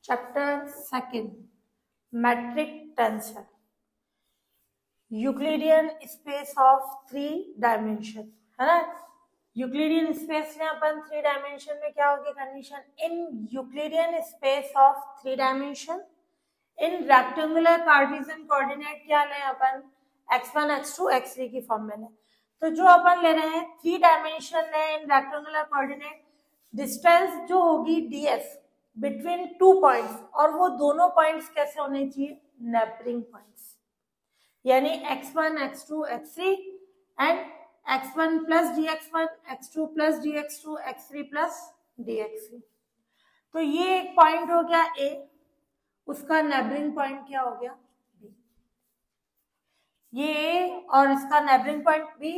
Chapter second, metric tensor, Euclidean space of 3 dimension, है ना। Euclidean space में अपन 3 dimension में क्या होगी condition, in Euclidean space of 3 dimension in rectangular Cartesian coordinate क्या लें अपन, x1 x2 x3 की फॉर्म में लें। तो जो अपन ले रहे हैं 3 डायमेंशन लें इन रेक्टेंगुलर कोऑर्डिनेट, डिस्टेंस जो होगी ds बिटवीन 2 पॉइंट्स, और वो दोनों पॉइंट्स कैसे होने चाहिए, नेबरिंग पॉइंट्स, यानी x1 x2 x3 and x1 plus dx1 x2 plus dx2 x3 plus dx3। तो ये एक पॉइंट हो गया A, उसका नेबरिंग पॉइंट क्या हो गया B, ये A और इसका नेबरिंग पॉइंट B।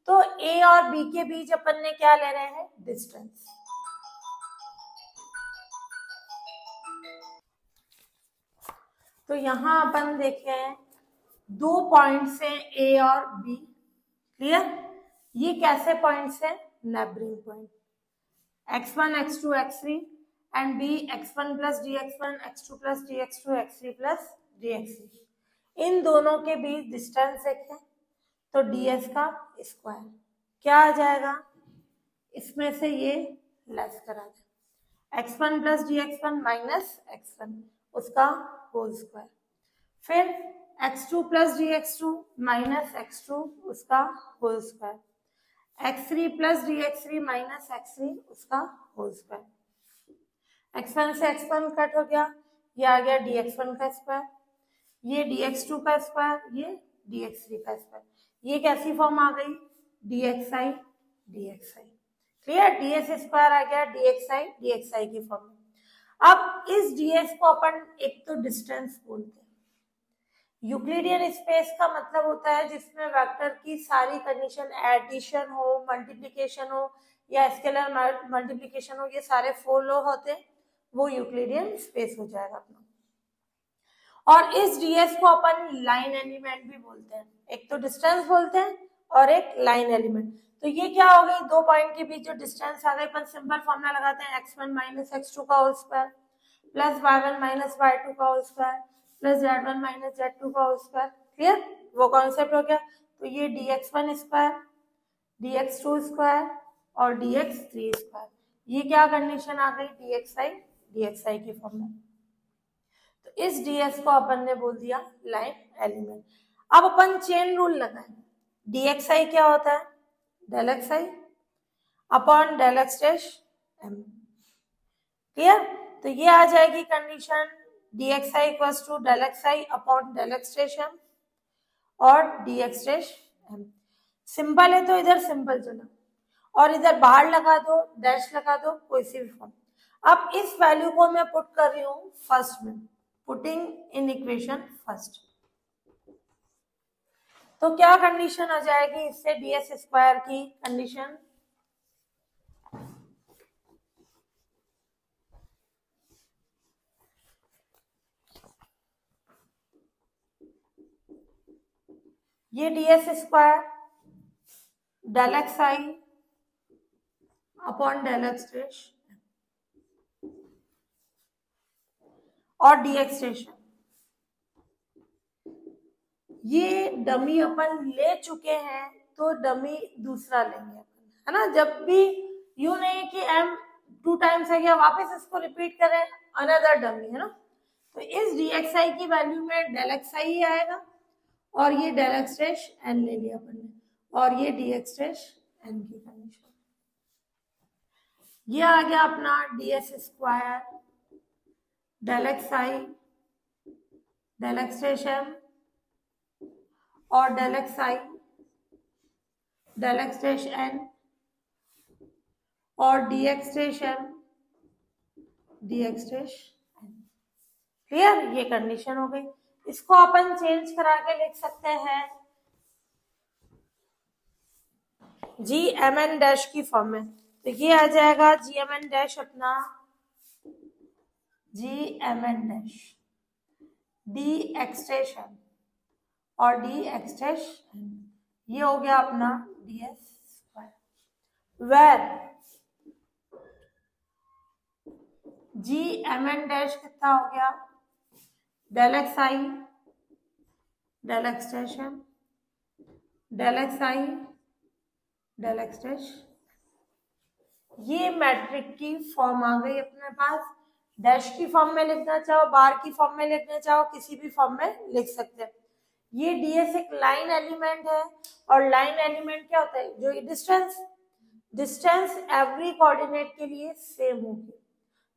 तो A और B के बीच अपन ने क्या ले रहे हैं, डिस्टेंस। तो यहां अपन देखे हैं 2 पॉइंट्स हैं A और B, क्लियर। ये कैसे पॉइंट्स हैं, neighbouring point, x1 x2 x3 and B x1 plus dx1 x2 plus dx2 x3 plus dx3। इन दोनों के बीच डिस्टेंस एक है, तो ds का स्क्वायर क्या आ जाएगा, इसमें से ये लेस करा जाए, x1 plus dx1 minus x1 उसका होल स्क्वायर, फिर x2 plus dx2 minus x2 उसका whole square, x3 plus dx3 minus x3 उसका होल स्क्वायर। x1 से x1 कट हो गया, ये आ गया dx1 का स्क्वायर, ये dx2 का स्क्वायर, ये dx3 का स्क्वायर। ये कैसी फॉर्म आ गई, dxi dxi, clear. ds square आ गया dxi dxi की फॉर्म में। अब इस ds को अपन एक तो डिस्टेंस बोलते हैं। यूक्लिडियन स्पेस का मतलब होता है जिसमें वेक्टर की सारी कंडीशन, एडिशन हो, मल्टीप्लिकेशन हो या स्केलर मल्टीप्लिकेशन हो, ये सारे फॉलो होते हैं, वो यूक्लिडियन स्पेस हो जाएगा अपना। और इस ds को अपन लाइन एलिमेंट भी बोलते हैं, एक तो डिस्टेंस बोलते हैं और एक लाइन एलिमेंट। तो ये क्या हो गई, 2 पॉइंट के बीच जो डिस्टेंस आ गई, अपन सिंपल फॉर्मूला लगाते हैं, x1 माइनस x2 का whole square plus y1 minus y2 का whole square plus z1 minus z2 का होल स्क्वायर, क्लियर, वो कॉन्सेप्ट हो गया। तो ये dx1 स्क्वायर dx2 स्क्वायर और dx3 स्क्वायर, ये क्या कंडीशन आ गई, dxi की फॉर्म में। तो इस ds को अपन ने बोल दिया लाइन एलिमेंट। अब अपन चेन रूल लगाएं, dxi क्या होता है, del xi upon del x dash m, clear. तो ये आ जाएगी condition dxi equals to del xi upon del x dash m और dx डैश m। सिंपल है तो इधर सिंपल चला और इधर बाहर लगा दो, डैश लगा दो, कोई सी भी फॉर्म। अब इस वैल्यू को मैं पुट कर रही हूं फर्स्ट में, पुटिंग इन इक्वेशन फर्स्ट। तो क्या कंडीशन आ जाएगी इससे, ds स्क्वायर की कंडीशन, ये ds square del xi upon del x dash और dx डैश, ये डमी अपन ले चुके हैं तो डमी दूसरा लेंगे अपन, है ना। जब भी यू नहीं कि m 2 टाइम्स है, वापस इसको रिपीट करें, अनदर डमी, है ना। तो इस dxi की वैल्यू में डेल xi ही आएगा और ये डेल x डैश n ले लिया अपन ने और ये dx डैश n की कंडीशन। ये आ गया अपना ds square del xi del x dash m और del xi del x dash n और dx dash m dx dash n, clear. ये कंडीशन हो गई। इसको अपन चेंज करा के लिख सकते हैं gmn डैश की फॉर्म में। तो ये आ जाएगा gmn डैश अपना gmn dash dx dash n और dx डैश n, ये हो गया अपना ds square, where g m n dash कितना हो गया, डेल एक्स आई del x dash m del x आई डेल एक्स डैश। ये मैट्रिक की फॉर्म आ गई अपने पास। डैश की फॉर्म में लिखना चाहो, बार की फॉर्म में लिखना चाहो, किसी भी फॉर्म में लिख सकते हैं। ये डीएस एक लाइन एलिमेंट है, और लाइन एलिमेंट क्या होता है, जो ये डिस्टेंस एवरी कोऑर्डिनेट के लिए सेम होगी।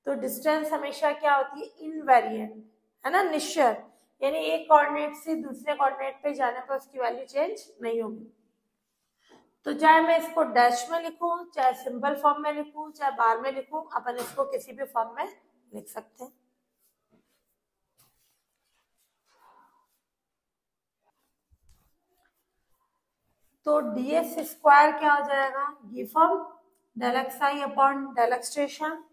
तो डिस्टेंस हमेशा क्या होती है, इनवेरिएंट, है ना, निश्चर, यानी एक कोऑर्डिनेट से दूसरे कोऑर्डिनेट पे जाने पर उसकी वैल्यू चेंज नहीं होगी। तो चाहे मैं इसको डैश में लिखूं, चाहे सिंपल फॉर्म में लिखूं, चाहे बार में लिखूं, अपन इसको किसी भी फॉर्म में लिख सकते हैं। तो डीएस स्क्वायर क्या हो जाएगा, ये form del x i upon del x station,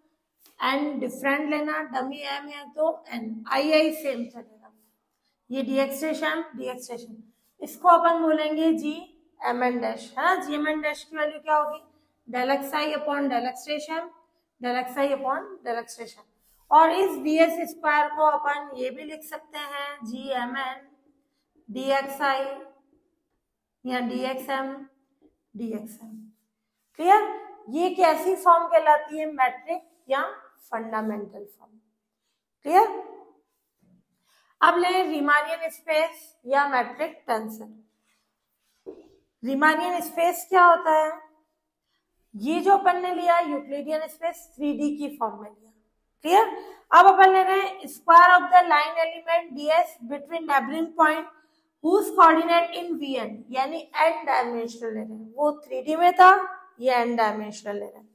n different लेना, डमी एम है तो एन, आई सेम चलेगा। ये डीएक्स स्टेशन इसको अपन बोलेंगे जी एम एन डैश, है ना। जी एम एन डैश की वैल्यू क्या होगी, del x i upon del x station, del x i upon del x station. और इस डीएस स्क्वायर को अपन ये भी लिख सकते हैं, g m n d x i या d x m d x m. Clear. ये कैसी फॉर्म कहलाती है, मैट्रिक या फंडामेंटल फॉर्म। क्लियर। अब ले रीमानियन स्पेस या मैट्रिक टेंसर। रीमानियन स्पेस क्या होता है, ये जो अपन ने लिया यूक्लिडियन स्पेस 3D की फॉर्म में लिया। क्लियर। अब अपन ले रहे हैं square of the line element ds between neighbouring point whose coordinate in Vn, यानी n डायमेंशनल ले रहे हैं, वो 3D में था, ये n डायमेंशनल ले रहे हैं।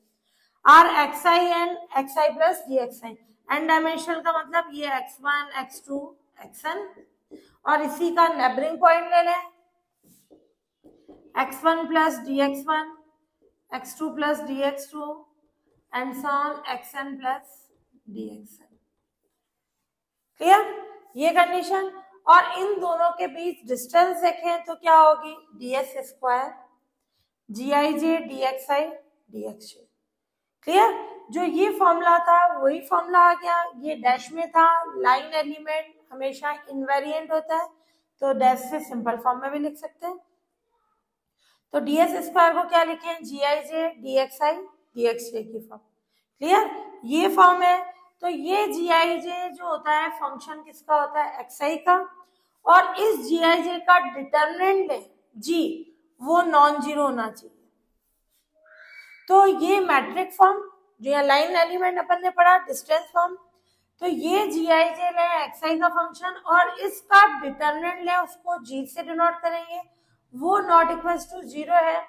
R X I N X I plus D x I, n dimensional का मतलब ये x1 x2 xn, और इसी का नेबरिंग पॉइंट ले लें, x1 plus D x1 x2 plus D x2 and so on xn plus D xn। Clear, ये condition. और इन दोनों के बीच डिस्टेंस देखें तो क्या होगी, ds square G I J D x I D x J. Clear. जो ये फॉर्मूला था वही फॉर्मूला आ गया, ये डैश में था, लाइन एलिमेंट हमेशा इनवेरिएंट होता है, तो डैश से सिंपल फॉर्म में भी लिख सकते हैं। तो ds स्क्वायर को क्या लिखें, g I J D x I D x j की फॉर्म। क्लियर, ये फॉर्म है। तो ये जी आई जे जो होता है फंक्शन किसका होता है, एक्स आई का, और इस जी आई जे का डिटरमिनेंट है जी, वो नॉन जीरो होना चाहिए। तो ये मैट्रिक फॉर्म जो या लाइन एलिमेंट अपन ने पढ़ा, डिस्टेंस फॉर्म, तो ये जी आई जे ले एक्स आई का फंक्शन, और इसका डिटरमिनेंट ले उसको जी से डिनोट करेंगे, वो नॉट इक्वल टू जीरो है,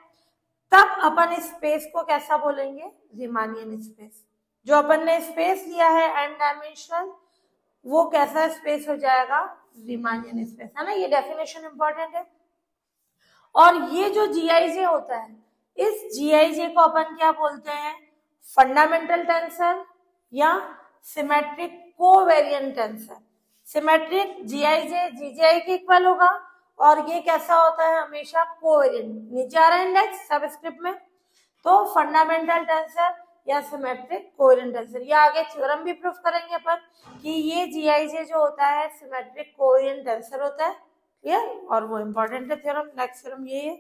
तब अपन इस स्पेस को कैसा बोलेंगे, रीमानियन स्पेस। जो अपन ने स्पेस लिया है एन डायमेंशनल, वो कैसा स्पेस हो जाएगा, रीमानियन स्पेस, है ना। ये डेफिनेशन इंपॉर्टेंट है। और ये जो जीआईजे होता है, इस जीआईजे को अपन क्या बोलते हैं, फंडामेंटल टेंसर या सिमेट्रिक कोवेरिएंट टेंसर। सिमेट्रिक जीआईजे जीजीआई के इक्वल होगा, और ये कैसा होता है, हमेशा कोवेरिएंट, नीचे आ रहा है इंडेक्स सबस्क्रिप्ट में। तो फंडामेंटल टेंसर या सिमेट्रिक कोवेरिएंट टेंसर, ये आगे थ्योरम भी प्रूफ करेंगे अपन कि ये जीआईजे जो होता है सिमेट्रिक कोवेरिएंट टेंसर होता है। क्लियर, और वो इंपॉर्टेंट है थ्योरम। नेक्स्ट थ्योरम ये है,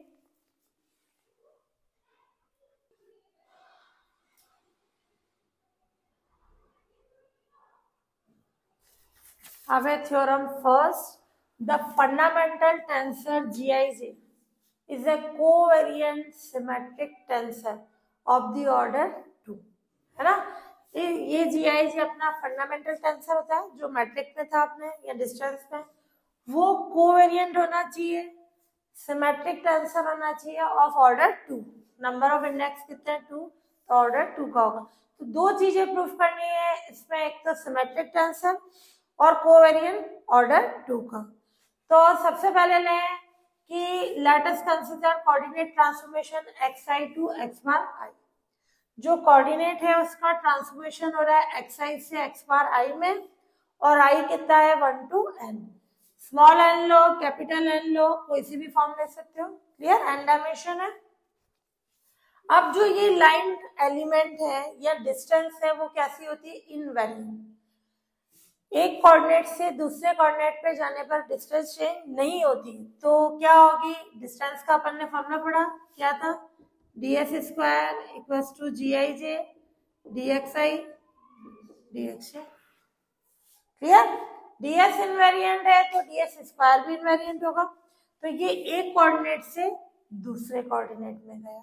अब है theorem first, the fundamental tensor GIJ is a covariant symmetric tensor of the order 2, है ना। ये GIJ अपना फंडामेंटल टेंसर होता है, जो मैट्रिक में था अपने या डिस्टेंस में, वो कोवेरिएंट होना चाहिए, सिमेट्रिक टेंसर होना चाहिए of order 2। Number of index कितने हैं, 2, तो ऑर्डर 2 का होगा। तो दो चीजें प्रूफ करनी है इसमें, एक तो सिमेट्रिक टेंसर और कोवेरिएंट ऑर्डर 2 का। तो सबसे पहले लें कि let us consider coordinate transformation xi to x bar i। जो कोऑर्डिनेट है उसका ट्रांसफॉर्मेशन हो रहा है xi से x बार i में, और i कितना है 1 to n। Small n low, capital N लो, कोई सी भी फॉर्म ले सकते हो। क्लियर, n डायमेंशन है। अब जो ये लाइन एलिमेंट है या डिस्टेंस है वो कैसी होती है, इनवेरिएंट। एक कोऑर्डिनेट से दूसरे कोऑर्डिनेट पे जाने पर डिस्टेंस चेंज नहीं होती, तो क्या होगी, डिस्टेंस का अपन ने फॉर्मूला पढ़ा, क्या था, ds square equals to gij dxi dx। Clear, ds invariant है तो ds स्क्वायर भी इनवेरिएंट होगा। तो ये एक कोऑर्डिनेट से दूसरे कोऑर्डिनेट में गया।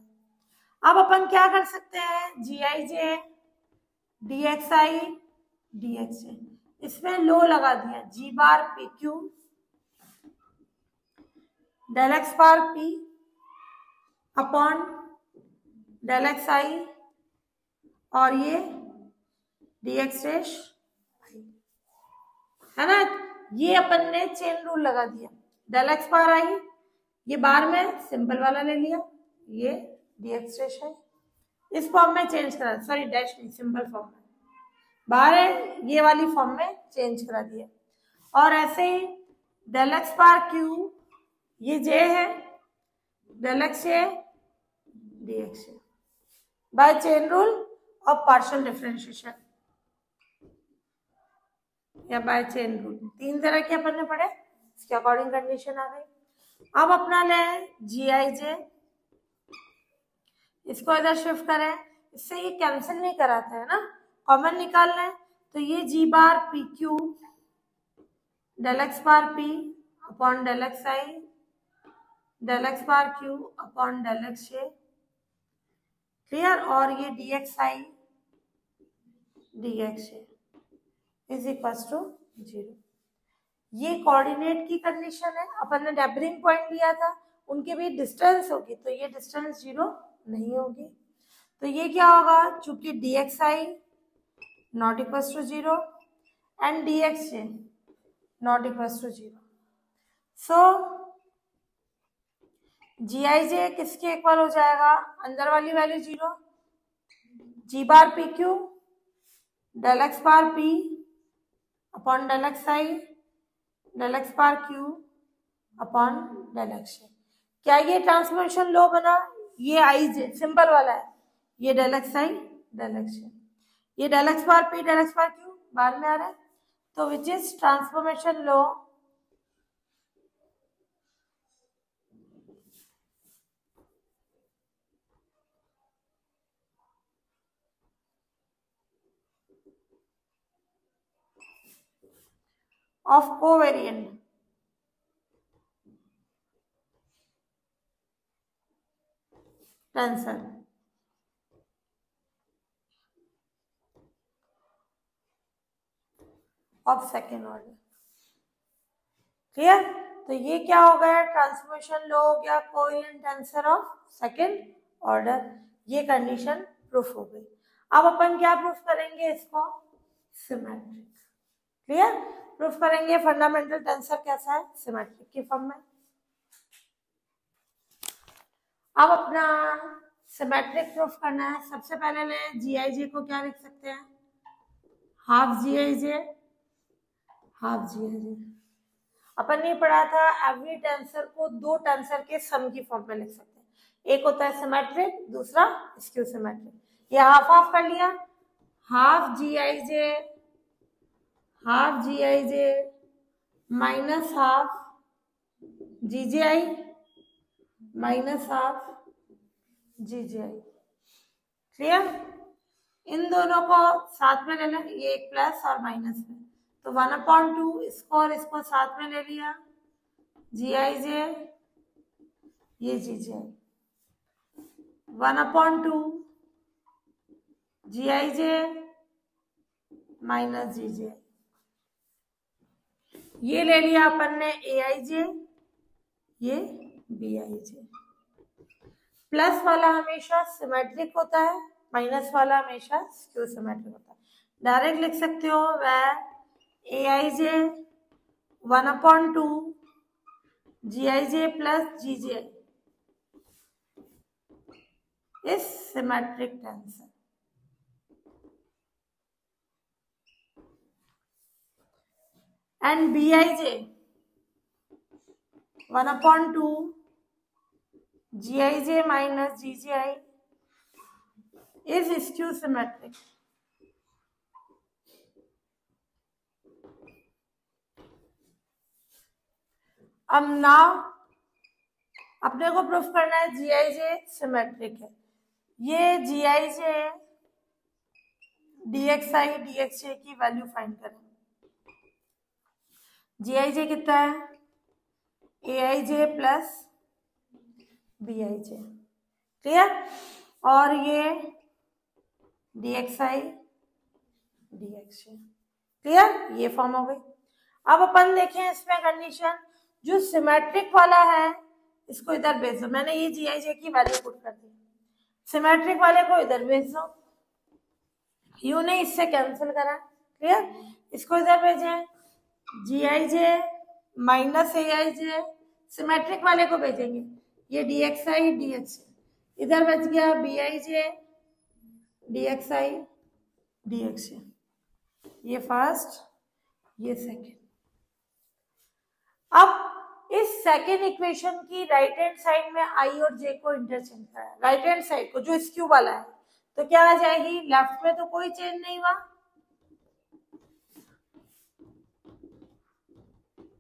अब अपन क्या कर सकते हैं, gij dxi dxj, इसमें लो लगा दिया, g bar P Q del X bar P upon del x आई और ये dx डैश है ना। ये अपन ने चेन रूल लगा दिया, डेल एक्स बार आई, ये बार में सिंपल वाला ले लिया, ये dx डैश है, इस फॉर्म में चेंज करा, सॉरी डैश नहीं, सिंपल फॉर्म में, बाहर है ये वाली फॉर्म में चेंज करा दिया। और ऐसे ही डेल एक्स बार क्यू, ये जे है, डेल एक्स जे dx बाय चेन रूल और पार्शियल डिफरेंशिएशन या बाय चेन रूल, तीन तरह के अपन ने पढ़े, इसके अकॉर्डिंग कंडीशन आ गई। अब अपना ले gij, इसको इधर शिफ्ट करें, इससे ये कैंसिल नहीं कराता है ना, कॉमन निकालना है, तो ये g bar P Q del X bar P upon del x आई del X bar Q upon del X J, clear, और ये dx I dx J is equals to 0। ये कोऑर्डिनेट की कंडीशन है, अपन ने नेबरिंग पॉइंट लिया था, उनके भी डिस्टेंस होगी, तो ये डिस्टेंस 0 नहीं होगी, तो ये क्या होगा, चूंकि dx I not equals to 0 and dx J not equals to 0, so gij किसके इक्वल हो जाएगा, अंदर वाली value 0, g bar P Q del X bar P upon del x आई del X bar Q upon del X J. क्या ये transformation लो बना, ये आई जे simple वाला है, ये डेल एक्स आई डेल एक्स जे, ये del X bar P del X bar Q बाद में आ रहा है, तो which is transformation low of covariant tensor of second order। Clear, तो ये क्या हो गया, ट्रांसफॉर्मेशन लो हो गया covariant tensor of second order, ये कंडीशन प्रूफ हो गई। अब अपन क्या प्रूफ करेंगे, इसको सिमेट्रिक, क्लियर, प्रूफ करेंगे फंडामेंटल टेंसर कैसा है, सिमेट्रिक की फॉर्म में। अब अपना सिमेट्रिक प्रूफ करना है, सबसे पहले ले gij को क्या लिख सकते हैं, हाफ gij हाफ gij। अपन ने पढ़ा था एवरी टेंसर को दो टेंसर के सम की फॉर्म में लिख सकते हैं, एक होता है सिमेट्रिक, दूसरा स्क्यू सिमेट्रिक। ये हाफ हाफ कर लिया, half gij minus half gji minus half gji, clear, इन दोनों को साथ में ले लें, ये एक प्लस और माइनस में, तो 1/2 इसको और इसको साथ में ले लिया, gij ये gji 1/2 gij माइनस gji, ये ले लिया अपन ने aij, ये bij। प्लस वाला हमेशा सिमेट्रिक होता है, माइनस वाला हमेशा स्क्यू सिमेट्रिक होता है। डायरेक्ट लिख सकते हो वह aij 1/2 gij plus gji is symmetric tensor. And bij 1/2 gij minus gji is skew symmetric. अब नाउ अपने को प्रूफ करना है GIJ सिमेट्रिक है। ये GIJ DXI DXJ की वैल्यू फाइंड करें। GIJ कितना है? AIJ plus BIJ, clear? और ये DXI DXJ, क्लियर? ये फॉर्म हो गई। अब अपन देखें इसमें कंडीशन, जो सिमेट्रिक वाला है इसको इधर भेज दो। मैंने ये GIJ की वैल्यू पुट कर दी, सिमेट्रिक वाले को इधर भेज दो। यू ने इससे कैंसिल करा, क्लियर? इसको इधर भेजें, GIJ माइनस AIJ, सिमेट्रिक वाले को भेजेंगे, ये DXI DXJ, इधर बच गया BIJ DXI DXJ, ये फर्स्ट ये सेकेंड। अब इस सेकेंड इक्वेशन की राइट हैंड साइड में I और J को इंटरचेंज करा, राइट हैंड साइड को जो स्क्यू वाला है, तो क्या आ जाएगी? लेफ्ट में तो कोई चेंज नहीं हुआ,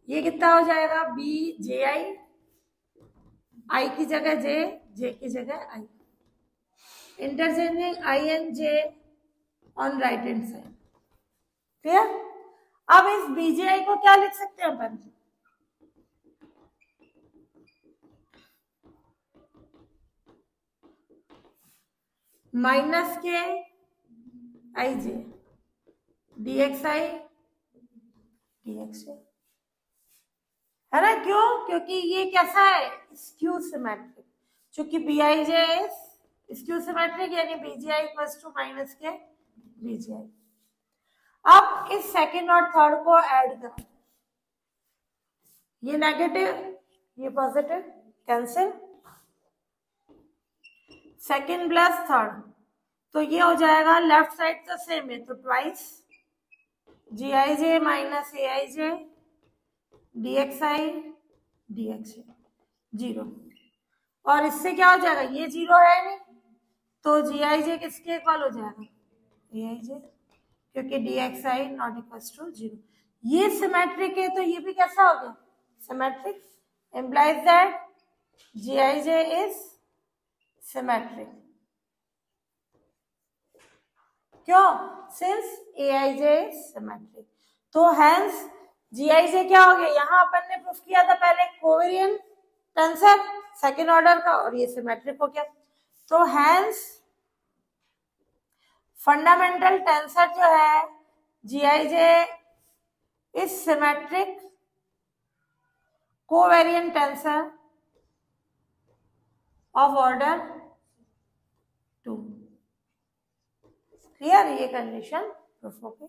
ये कितना हो जाएगा? BJI, I की जगह J, J की जगह I, interchanging I and J on right hand side, clear? अब इस BJI को क्या लिख सकते हैं अपन? माइनस के IJ DXI DXJ, है ना? क्यों? क्योंकि ये कैसा है? Skew symmetric. चूंकि BIJ स्क्यू सिमेट्रिक यानी BJI इक्वल्स टू माइनस के BJI। अब इस सेकेंड और थर्ड को ऐड करो, ये नेगेटिव ये positive, cancel, second plus third, तो ये हो जाएगा लेफ्ट साइड तो सेम है, तो twice GIJ minus AIJ DXI DXJ, 0। और इससे क्या हो जाएगा? ये 0 है नहीं, तो GIJ किसके इक्वल हो जाएगा? AIJ, क्योंकि DXI नॉट इक्वल्स टू 0। ये सिमेट्रिक है तो ये भी कैसा हो गया? Symmetric, implies that GIJ is symmetric। क्यों? Since AIJ is symmetric, तो hence GIJ क्या हो गया? यहाँ अपन ने प्रूफ किया था पहले कोवेरिएंट टेंसर सेकेंड ऑर्डर का, और ये सिमेट्रिक हो गया, तो hence फंडामेंटल टेंसर जो है GIJ is symmetric covariant tensor of order 2, clear? ये कंडीशन प्रूफ हो गई।